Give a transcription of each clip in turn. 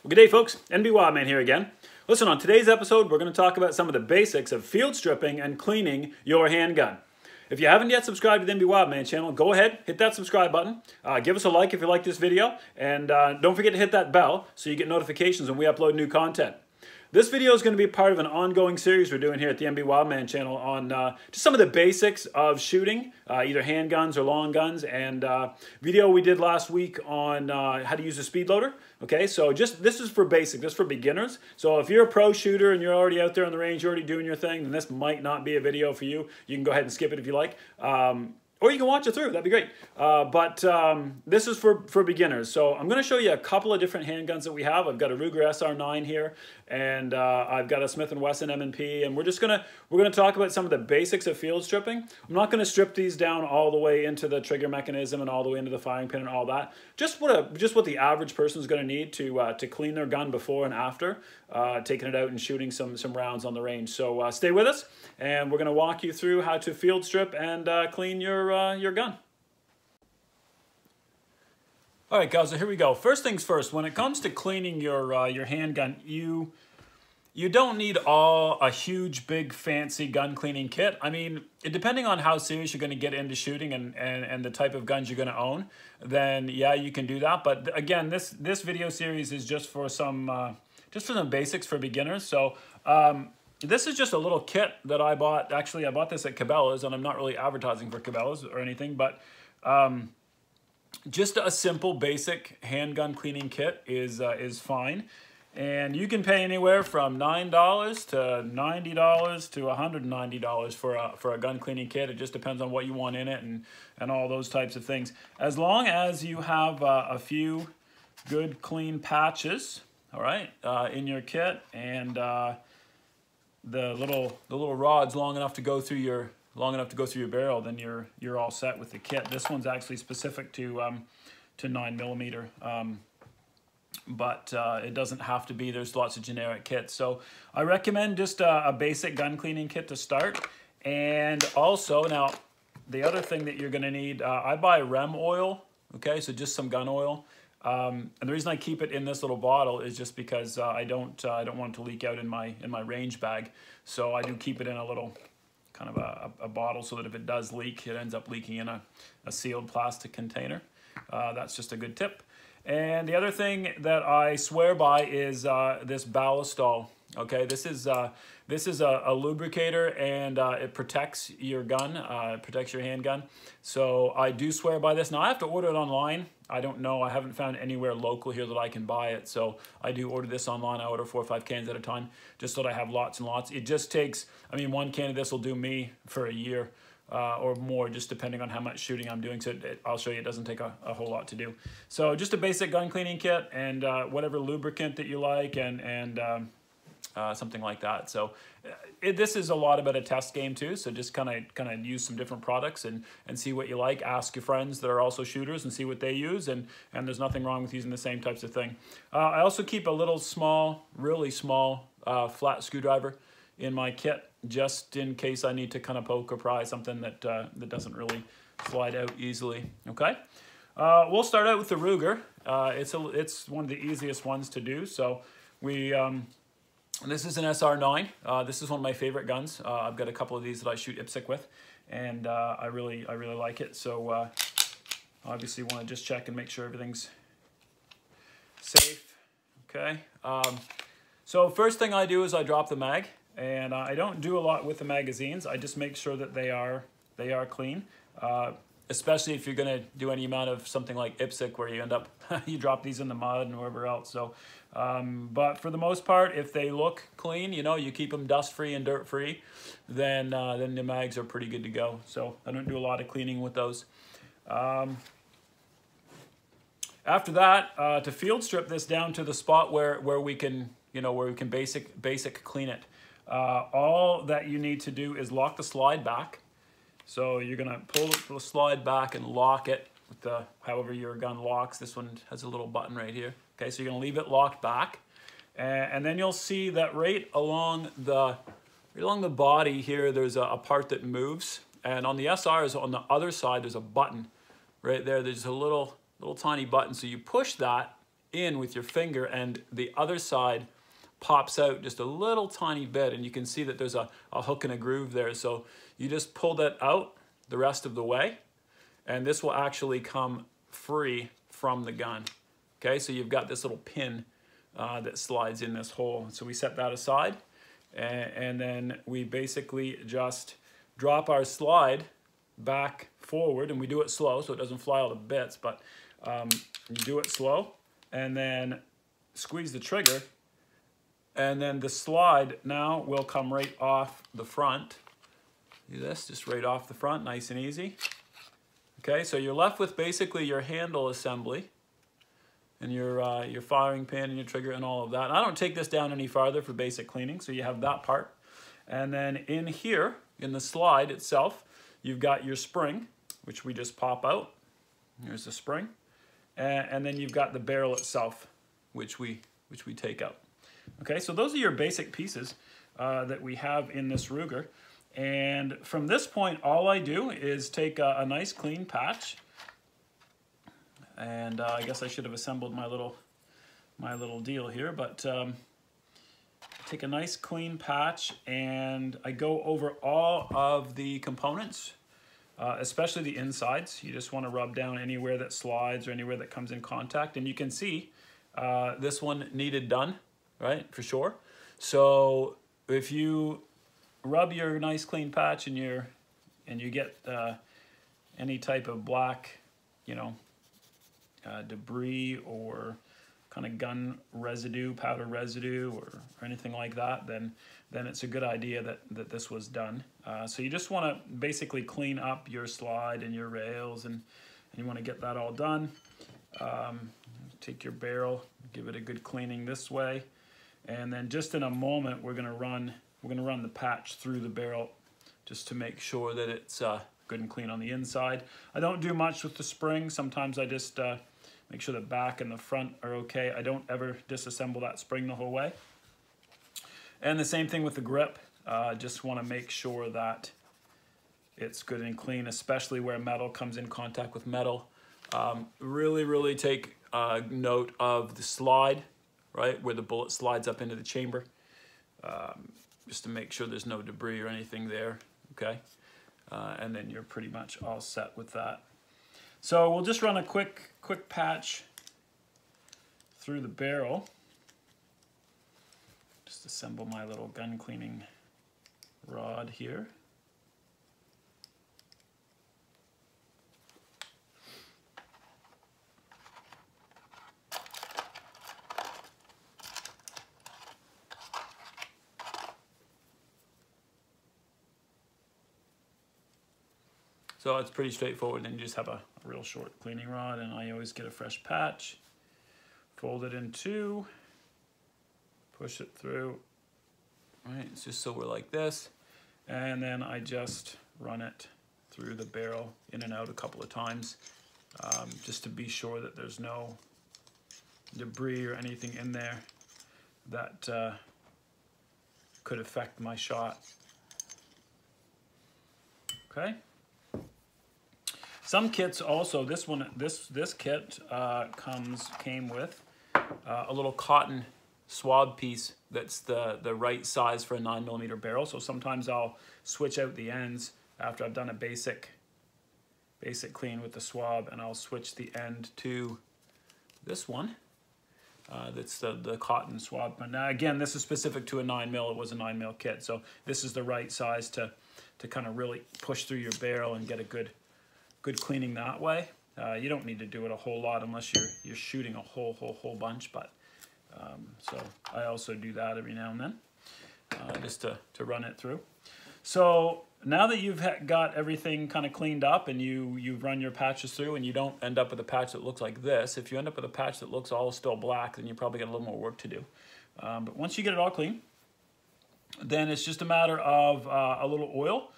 Well, good day, folks. NB Wildman here again. Listen, on today's episode, we're going to talk about some of the basics of field stripping and cleaning your handgun. If you haven't yet subscribed to the NB Wildman channel, go ahead, hit that subscribe button. Give us a like if you like this video, and don't forget to hit that bell so you get notifications when we upload new content. This video is going to be part of an ongoing series we're doing here at the NB Wildman channel on just some of the basics of shooting, either handguns or long guns, and video we did last week on how to use a speed loader. Okay, so this is for basic, this is for beginners. So if you're a pro shooter and you're already out there on the range, you're already doing your thing, then this might not be a video for you. You can go ahead and skip it if you like. Or you can watch it through, that'd be great. This is for beginners. So I'm gonna show you a couple of different handguns that we have. I've got a Ruger SR9 here, and I've got a Smith & Wesson M&P, and we're gonna talk about some of the basics of field stripping. I'm not gonna strip these down all the way into the trigger mechanism and all the way into the firing pin and all that. Just what the average person is gonna need to clean their gun before and after taking it out and shooting some rounds on the range. So stay with us, and we're gonna walk you through how to field strip and clean your gun. All right, guys, so here we go. First things first, when it comes to cleaning your handgun, you don't need a huge, big, fancy gun cleaning kit. I mean, depending on how serious you're going to get into shooting and the type of guns you're going to own, then yeah, you can do that. But again, this video series is just for some basics for beginners. So this is just a little kit that I bought. Actually, I bought this at Cabela's, and I'm not really advertising for Cabela's or anything, but just a simple, basic handgun cleaning kit is fine. And you can pay anywhere from $9 to $90 to $190 for a gun cleaning kit. It just depends on what you want in it and all those types of things. As long as you have a few good, clean patches, all right, in your kit, and the little rod's long enough to go through your barrel, then you're all set with the kit. This one's actually specific to 9mm, but it doesn't have to be. There's lots of generic kits. So I recommend just a basic gun cleaning kit to start. And also, now the other thing that you're going to need, I buy REM oil. Okay, so just some gun oil. And the reason I keep it in this little bottle is just because I don't want it to leak out in my range bag. So I do keep it in a little kind of a bottle so that if it does leak, it ends up leaking in a sealed plastic container. That's just a good tip. And the other thing that I swear by is this Ballistol. Okay, this is a lubricator, and it protects your gun, it protects your handgun. So I do swear by this. Now I have to order it online. I don't know, I haven't found anywhere local here that I can buy it. So I do order this online. I order 4 or 5 cans at a time, just so that I have lots and lots. It just takes, I mean, 1 can of this will do me for a year. Or more, just depending on how much shooting I'm doing. So I'll show you, it doesn't take a whole lot to do. So just a basic gun cleaning kit, and whatever lubricant that you like, and something like that. So this is a lot about a test game too. So just kind of use some different products and see what you like. Ask your friends that are also shooters and see what they use, and there's nothing wrong with using the same types of thing. I also keep a little small, really small flat screwdriver in my kit, just in case I need to kind of poke or pry something that doesn't really slide out easily. Okay, we'll start out with the Ruger. It's one of the easiest ones to do. So this is an SR9. This is one of my favorite guns. I've got a couple of these that I shoot IPSC with, and I really like it. So obviously want to just check and make sure everything's safe. Okay. So first thing I do is I drop the mag. And I don't do a lot with the magazines. I just make sure that they are clean, especially if you're going to do any amount of something like IPSC, where you end up you drop these in the mud and wherever else. So, but for the most part, if they look clean, you know, you keep them dust free and dirt free, then the mags are pretty good to go. So I don't do a lot of cleaning with those. After that, to field strip this down to the spot where we can, you know, where we can basic clean it. All that you need to do is lock the slide back. So you're gonna pull the slide back and lock it with however your gun locks. This one has a little button right here. Okay, so you're gonna leave it locked back, and then you'll see that right along the body here, there's a part that moves, and on the SRs on the other side, there's a button right there. There's a little tiny button. So you push that, in with your finger and the other side pops out just a little tiny bit, and you can see that there's a hook and a groove there. So you just pull that out the rest of the way, and this will actually come free from the gun. Okay, so you've got this little pin that slides in this hole. So we set that aside, and then we basically just drop our slide back forward, and we do it slow so it doesn't fly all to bits, but you do it slow, and then squeeze the trigger, and then the slide now will come right off the front. Do this, just right off the front, nice and easy. Okay, so you're left with basically your handle assembly and your firing pin and your trigger and all of that. And I don't take this down any farther for basic cleaning, so you have that part. And then in here, in the slide itself, you've got your spring, which we just pop out. Here's the spring. And then you've got the barrel itself, which we take out. Okay, so those are your basic pieces that we have in this Ruger. And from this point, all I do is take a nice clean patch. And I guess I should have assembled my little deal here, but take a nice clean patch, and I go over all of the components, especially the insides. You just want to rub down anywhere that slides or anywhere that comes in contact. And you can see this one needed done, right, for sure. So if you rub your nice clean patch and you get any type of black, debris or kind of gun residue, powder residue, or anything like that, then it's a good idea that this was done. So you just want to basically clean up your slide and your rails, and you want to get that all done. Take your barrel, give it a good cleaning this way, and then just in a moment we're going to run the patch through the barrel just to make sure that it's good and clean on the inside. I don't do much with the spring. Sometimes I just make sure the back and the front are okay. I don't ever disassemble that spring the whole way. And the same thing with the grip. Just want to make sure that it's good and clean, especially where metal comes in contact with metal. Really take note of the slide, right, where the bullet slides up into the chamber, just to make sure there's no debris or anything there, okay? And then you're pretty much all set with that. So we'll just run a quick patch through the barrel. Just assemble my little gun cleaning rod here. So it's pretty straightforward, and you just have a real short cleaning rod, and I always get a fresh patch, fold it in two, push it through, right, it's just so we're like this, and then I just run it through the barrel in and out a couple of times, just to be sure that there's no debris or anything in there that could affect my shot. Okay. Some kits also, this kit came with a little cotton swab piece that's the right size for a 9mm barrel. So sometimes I'll switch out the ends after I've done a basic clean with the swab, and I'll switch the end to this one. That's the cotton swab. But now again, this is specific to a 9mm. It was a 9mm kit, so this is the right size to kind of really push through your barrel and get a good cleaning that way. You don't need to do it a whole lot unless you're shooting a whole bunch, but so I also do that every now and then, just to run it through. So now that you've got everything kind of cleaned up and you've run your patches through, and you don't end up with a patch that looks like this. If you end up with a patch that looks all still black, then you probably got a little more work to do. But once you get it all clean, then it's just a matter of a little oil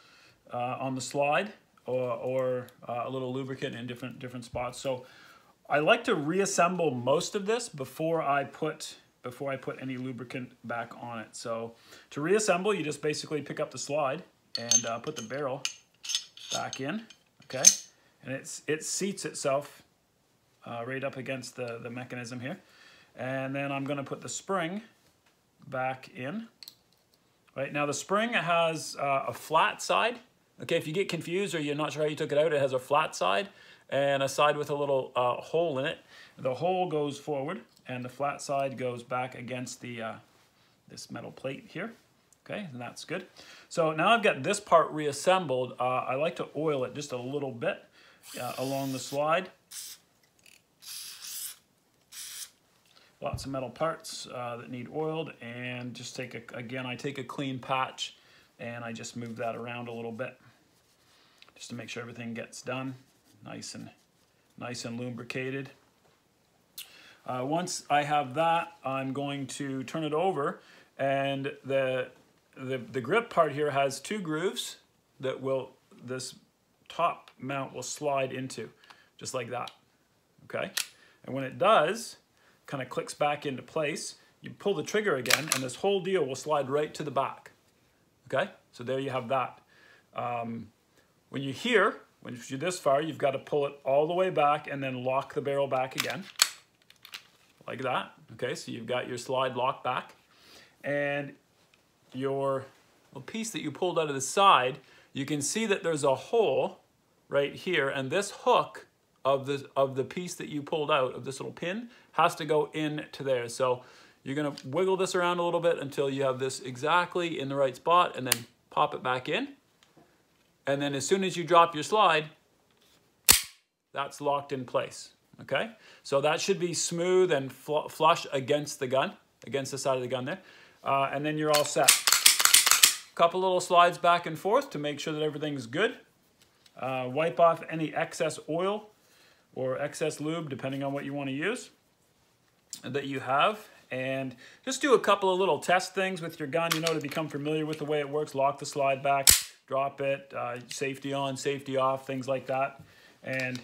on the slide, or a little lubricant in different spots. So I like to reassemble most of this before I put any lubricant back on it. So to reassemble, you just basically pick up the slide and put the barrel back in, okay? And it seats itself right up against the mechanism here. And then I'm going to put the spring back in. Right, now the spring has a flat side. Okay, if you get confused or you're not sure how you took it out, it has a flat side and a side with a little hole in it. The hole goes forward and the flat side goes back against the this metal plate here. Okay, and that's good. So now I've got this part reassembled. I like to oil it just a little bit along the slide. Lots of metal parts that need oiled, and just take I take a clean patch and I just move that around a little bit just to make sure everything gets done nice and lubricated. Once I have that, I'm going to turn it over, and the grip part here has 2 grooves that this top mount will slide into, just like that. Okay, and when it does, kind of clicks back into place, you pull the trigger again and this whole deal will slide right to the back. Okay, so there you have that. When you're this far, you've got to pull it all the way back and then lock the barrel back again, like that. Okay, so you've got your slide locked back, and your little piece that you pulled out of the side, you can see that there's a hole right here, and this hook of the piece that you pulled out of this little pin has to go into there. So you're gonna wiggle this around a little bit until you have this exactly in the right spot, and then pop it back in. And then as soon as you drop your slide, that's locked in place. Okay, so that should be smooth and flush against the gun, against the side of the gun there, and then you're all set. Couple little slides back and forth to make sure that everything's good. Wipe off any excess oil or excess lube, depending on what you want to use, that you have. And just do a couple of little test things with your gun, to become familiar with the way it works. Lock the slide back, drop it, safety on, safety off, things like that. And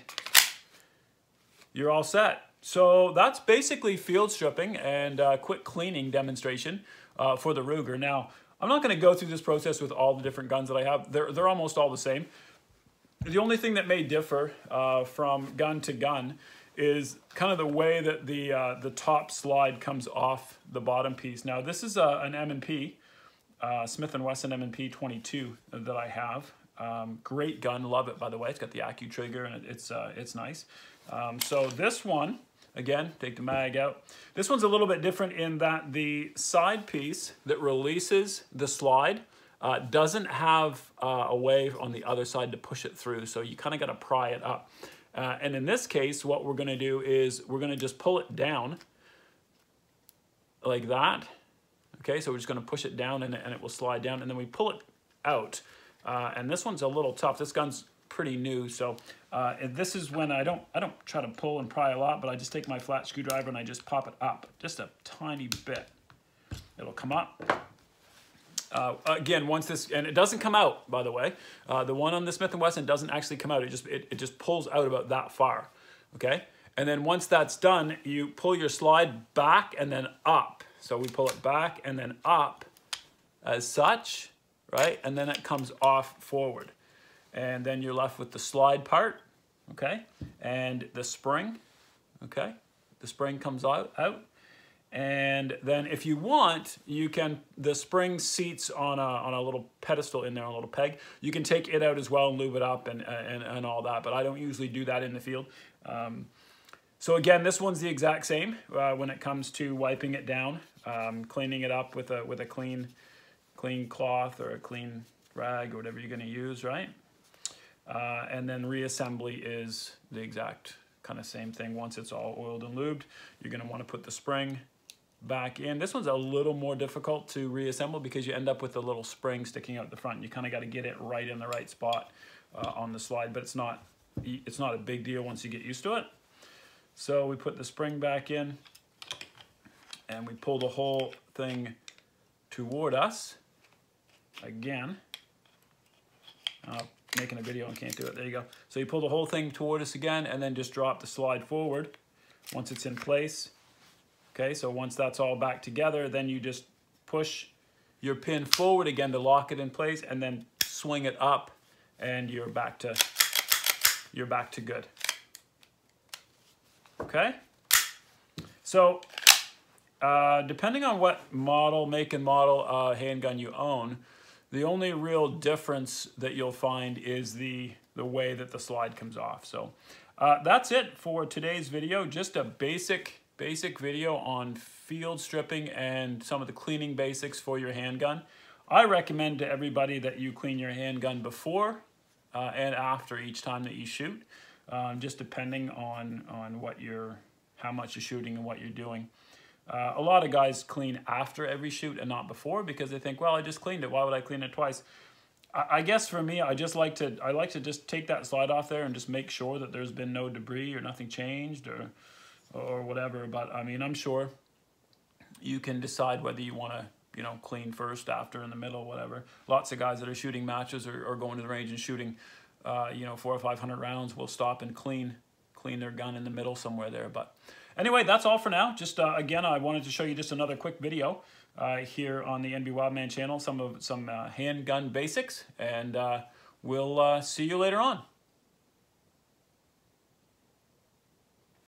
you're all set. So that's basically field stripping and a quick cleaning demonstration for the Ruger. Now, I'm not going to go through this process with all the different guns that I have. They're almost all the same. The only thing that may differ from gun to gun is kind of the way that the top slide comes off the bottom piece. Now this is an M&P, Smith & Wesson M&P 22 that I have. Great gun, love it by the way. It's got the Accu trigger and it's nice. So this one, again, take the mag out. This one's a little bit different in that the side piece that releases the slide doesn't have a way on the other side to push it through, so you kind of got to pry it up. And in this case, what we're going to do is we're going to just pull it down like that. Okay, so we're just going to push it down and it will slide down, and then we pull it out. And this one's a little tough. This gun's pretty new, so this is when I don't try to pull and pry a lot, but I just take my flat screwdriver and I just pop it up just a tiny bit. It'll come up. Again, once this, and it doesn't come out, by the way. The one on the Smith & Wesson doesn't actually come out. It just pulls out about that far, okay? And then once that's done, you pull your slide back and then up. So we pull it back and then up as such, right? And then it comes off forward. And then you're left with the slide part, okay? And the spring, okay? The spring comes out. And then if you want, you can, the spring seats on a little pedestal in there, on a little peg. You can take it out as well and lube it up and all that, but I don't usually do that in the field. So again, this one's the exact same when it comes to wiping it down, cleaning it up with a clean cloth or a clean rag or whatever you're gonna use, right? And then reassembly is the exact kind of same thing. Once it's all oiled and lubed, you're gonna wanna put the spring back in. This one's a little more difficult to reassemble because you end up with a little spring sticking out the front. You kind of got to get it right in the right spot on the slide, but it's not a big deal once you get used to it. So we put the spring back in and we pull the whole thing toward us again. Making a video and can't do it. There you go. So you pull the whole thing toward us again and then just drop the slide forward once it's in place. Okay, so once that's all back together, then you just push your pin forward again to lock it in place and then swing it up and you're back to good. Okay? So Depending on what model, make and model handgun you own, the only real difference that you'll find is the way that the slide comes off. So that's it for today's video. Just a basic video on field stripping and some of the cleaning basics for your handgun. I recommend to everybody that you clean your handgun before and after each time that you shoot, just depending on how much you're shooting and what you're doing. A lot of guys clean after every shoot and not before because they think, well, I just cleaned it. Why would I clean it twice? I guess for me, I like to just take that slide off there and just make sure that there's been no debris or nothing changed or whatever. But I mean, I'm sure you can decide whether you want to, you know, clean first, after, in the middle, whatever. Lots of guys that are shooting matches or going to the range and shooting, you know, 400 or 500 rounds will stop and clean their gun in the middle somewhere there. But anyway, that's all for now. Just again, I wanted to show you just another quick video here on the NB Wildman channel, some handgun basics, and we'll see you later on.